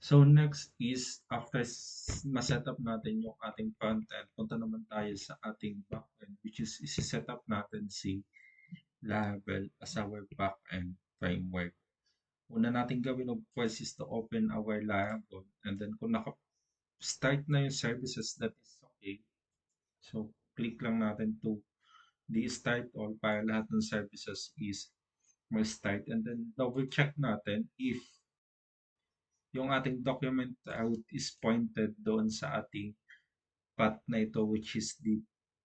So next is after ma-set up natin yung ating front-end, punta naman tayo sa ating back-end, which is isi-set up natin si Laravel as our back-end framework. Una natin gawin of course is to open our Laravel, and then kung naka-start na yung services, that is okay. So click lang natin to start all para lahat ng services is may start, and then double check natin if yung ating document route is pointed doon sa ating path na ito, which is the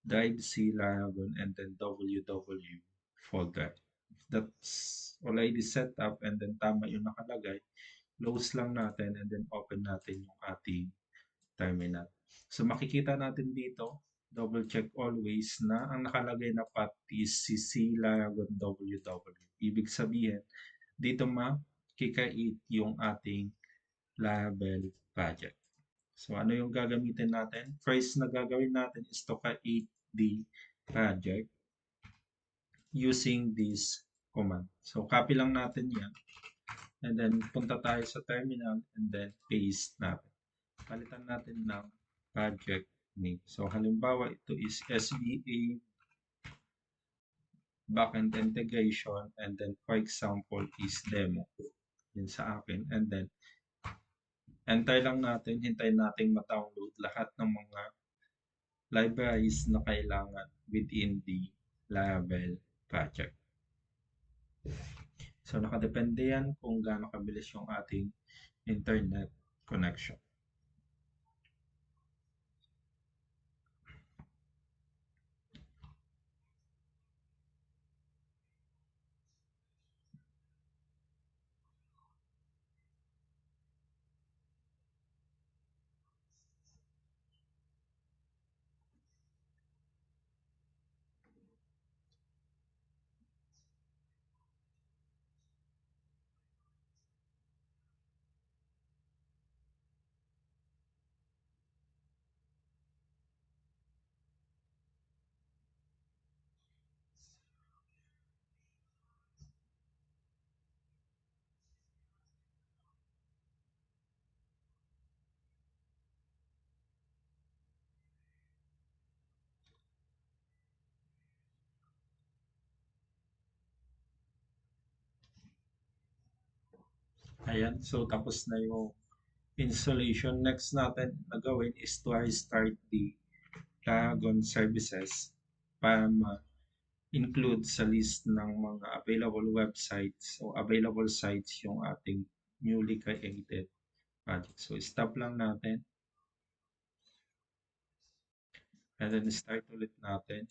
drive C Laravel and then www folder. If that's already set up and then tama yung nakalagay, close lang natin and then open natin yung ating terminal. So makikita natin dito, double check always na ang nakalagay na path is si C Laravel www. Ibig sabihin, dito makikreate yung ating Laravel project. So ano yung gagamitin natin? First na gagawin natin is to create the project using this command. So copy lang natin yan. And then punta tayo sa terminal and then paste natin. Palitan natin ng project name. So halimbawa ito is SBA backend integration, and then for example is demo. Yun sa akin. And then enter lang natin, hintayin natin ma-download lahat ng mga libraries na kailangan within the Laravel project. So nakadepende yan kung gaano kabilis yung ating internet connection. Ayan, so tapos na yung installation. Next natin na gawin is to restart the Laragon services para ma-include sa list ng mga available websites o available sites yung ating newly created project. So stop lang natin. And then start ulit natin.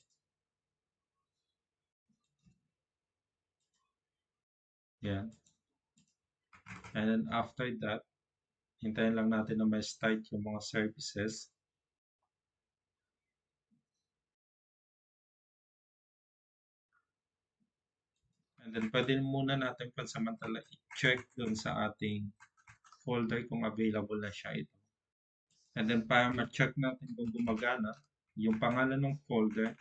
Yan. And then after that, hintayin lang natin na may start yung mga services. And then pwede muna natin pansamantala i-check dun sa ating folder kung available na siya ito. And then para ma-check natin kung gumagana, yung pangalan ng folder,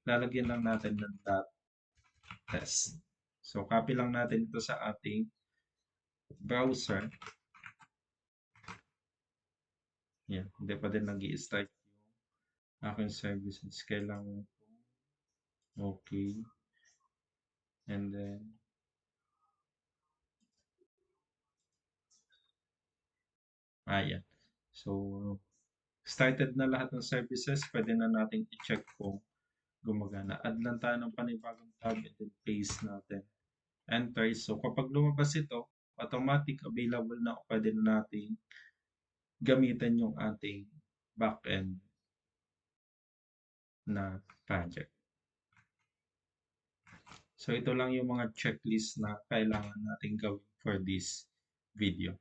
lalagyan lang natin ng .test. So copy lang natin ito sa ating browser. Yan, hindi pa din nag-i-start yung aking services. Kailangan okay. And then ayan. So started na lahat ng services, pwede na natin i-check kung gumagana. Add lang tayo ng panibagong tab and then paste natin. Enter. So kapag lumabas ito, automatic available na, pwede na natin gamitin yung ating backend na project. So ito lang yung mga checklist na kailangan natin gawin for this video.